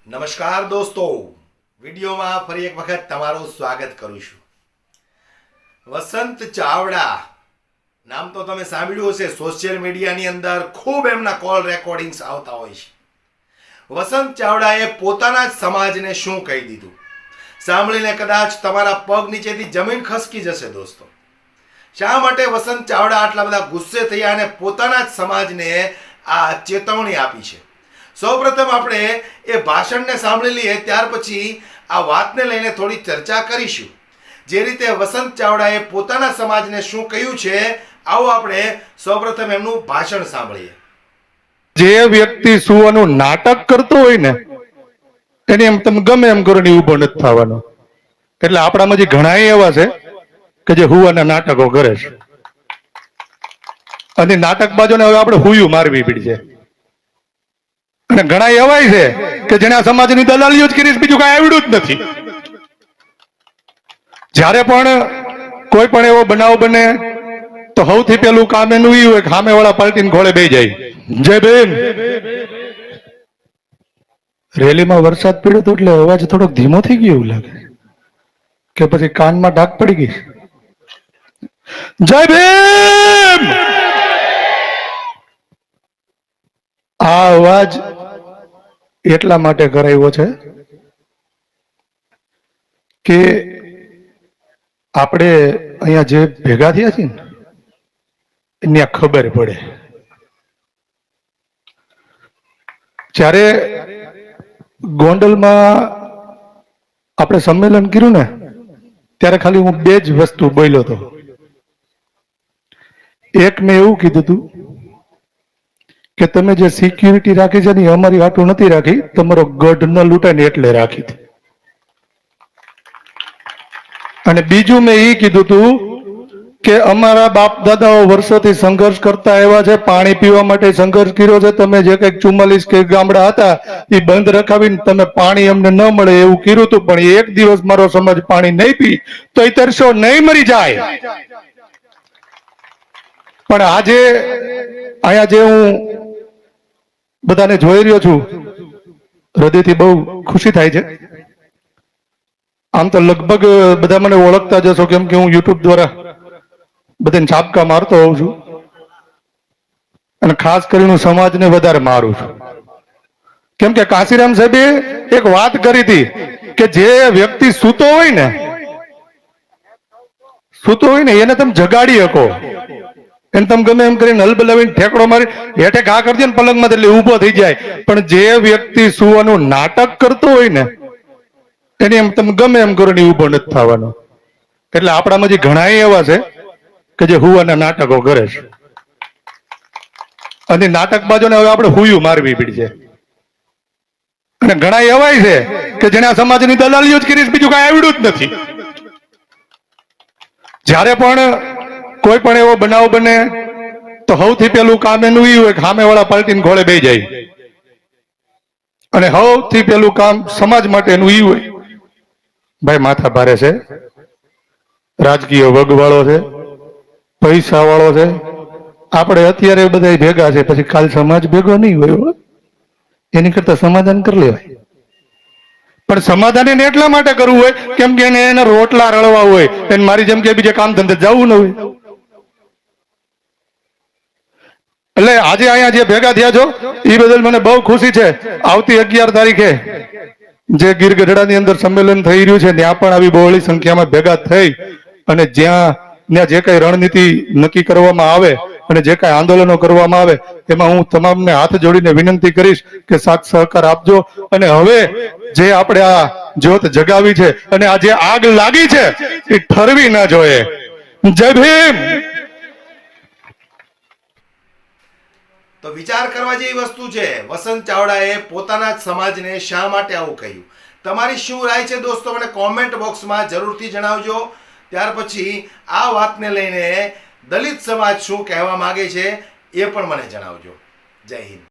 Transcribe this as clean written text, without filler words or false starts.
નમસ્કાર દોસ્તો, વિડીયોમાં ફરી એક વખત તમારું સ્વાગત કરું છું. વસંત ચાવડા નામ તો તમે સાંભળ્યું હશે. સોશિયલ મીડિયાની અંદર ખૂબ એમના કોલ રેકોર્ડિંગ્સ આવતા હોય છે. વસંત ચાવડાએ પોતાના જ સમાજને શું કહી દીધું સાંભળીને કદાચ તમારા પગ નીચેથી જમીન ખસકી જશે દોસ્તો. શા માટે વસંત ચાવડા આટલા બધા ગુસ્સે થયા અને પોતાના જ સમાજને આ ચેતવણી આપી છે? સૌપ્રથમ આપણે એ ભાષણને સાંભળી લઈએ, ત્યાર પછી આ વાતને લઈને થોડી ચર્ચા કરીશું. જે રીતે વસંત ચાવડાએ પોતાના સમાજને શું કહ્યું છે, આવો આપણે સૌપ્રથમ એમનું ભાષણ સાંભળીએ. જે વ્યક્તિ સુવાનું નાટક કરતો હોય ને એને એમ તમે ગમે એમ કરો ને ઉભો નથી થવાનો. એટલે આપણામાં જે ઘણા એવા છે કે જે હુવાના નાટકો કરે છે, અને નાટક બાજુ ને હવે આપણે હુયું મારવી પડશે. અને ઘણા એવાય છે કે જેને આ સમાજની દલાલીઓ જ કરી, બીજું કઈ આવડ્યું જ નથી. જ્યારે પણ કોઈ પણ એવો બનાવ બને તો સૌથી પેલું કામ એનું એ હોય કે સામે વાળા પાર્ટીને ઘોડે બેસી જાય. જય ભીમ. રેલીમાં વરસાદ પડ્યો તો એટલે અવાજ થોડોક ધીમો થઈ ગયો એવું લાગે, કે પછી કાનમાં ડાક પડી ગઈ. જય ભીમ. આ અવાજ એટલા માટે કરાયો છે કે આપણે અહીંયા જે ભેગા થયા છીએ ને એને ખબર પડે. જ્યારે ગોંડલમાં આપણે સંમેલન કર્યું ને ત્યારે ખાલી હું બે જ વસ્તુ બોલ્યો હતો. એક મેં એવું કીધું હતું કે તમે જે સિક્યુરિટી રાખી છે ને એ અમારી હાટું નથી રાખી, તમારો ગઢ ન લૂંટાય ને એટલે રાખી હતી. અને બીજું મેં એ કીધું હતું કે અમારા બાપ દાદાઓ વર્ષોથી સંઘર્ષ કરતા આવ્યા છે, પાણી પીવા માટે સંઘર્ષ કર્યો છે. તમે જે કંઈક 44 કે ગામડા હતા એ બંધ રખાવીને તમે પાણી અમને ન મળે એવું કર્યું હતું, પણ એક દિવસ મારો સમાજ પાણી નહીં પી તો એ તરસો નહીં મરી જાય. પણ આજે અહીંયા જે હું બધાને જોઈ રહ્યો છું, હૃદયથી બહુ ખુશી થાય છે. આમ તો લગભગ બધા મને ઓળખતા જશો, કેમ કે હું યુટ્યુબ દ્વારા બધાને છાપકા મારતો હોઉં છું, અને ખાસ કરીને હું સમાજને વધારે મારું છું. કેમ કે કાશીરામ સાહેબે એક વાત કરી હતી કે જે વ્યક્તિ સૂતો હોય ને એને તમે જગાડી શકો. એને તમે ગમે એમ કરીને હલબલાવીને ઠેકડો મારી હેઠે ઘા કરી દે ને પલંગમાં એટલે ઊભો થઈ જાય. પણ જે વ્યક્તિ સુવાનું નાટક કરતો હોય ને એને એમ તમે ગમે એમ કરો ને ઊભો નથી થવાનો. એટલે આપણામાં જે ઘણા એવા છે કે જે હુવાના નાટકો કરે છે, અને નાટક બાજુ ને હવે આપણે હુયું મારવી પડશે. અને ઘણા એવાય છે કે જેને આ સમાજની દલાલીઓ જ કરી, બીજું કઈ આવડ્યું જ નથી. જ્યારે પણ કોઈ પણ એવો બનાવ બને તો સૌથી પેલું કામ એનું એ હોય કે સામે વાળા પાર્ટીને ઘોડે બેસી જાય. અને સૌથી પેલું કામ સમાજ માટે એનું એ હોય. ભાઈ માથા ભારે છે, રાજકીય વગવાળો છે, પૈસા વાળો છે. આપણે અત્યારે બધા ભેગા છે, પછી કાલ સમાજ ભેગો નહીં હોય. એની કરતા સમાધાન કરી લેવાય. પણ સમાધાન એને એટલા માટે કરવું હોય કેમ કે એને એના રોટલા રળવા હોય, એને મારી જેમ કે બીજે કામ ધંધે જવું ન હોય. એટલે આજે અહીંયા જે ભેગા થયા છો એ બદલ મને બહુ ખુશી છે. આવતી 11 તારીખે જે ગીર ગઢડાની અંદર સંમેલન થઈ રહ્યું છે ત્યાં પણ આવી બહોળી સંખ્યામાં ભેગા થઈ અને જ્યાં જે કઈ રણનીતિ નક્કી કરવામાં આવે અને જે કઈ આંદોલનો કરવામાં આવે એમાં હું તમામને હાથ જોડીને વિનંતી કરીશ કે સાથ સહકાર આપજો. અને હવે જે આપણે આ જ્યોત જગાવી છે અને આ જે આગ લાગી છે એ ઠરવી ના જોઈએ. જય ભીમ. તો વિચાર કરવા જેવી વસ્તુ છે. વસંત ચાવડાએ પોતાના જ સમાજને શા માટે આવું કહ્યું? તમારી શું રાય છે દોસ્તો? મને કોમેન્ટ બોક્સમાં જરૂરથી જણાવજો. ત્યાર પછી આ વાતને લઈને દલિત સમાજ શું કહેવા માંગે છે એ પણ મને જણાવજો. જય હિન્દ.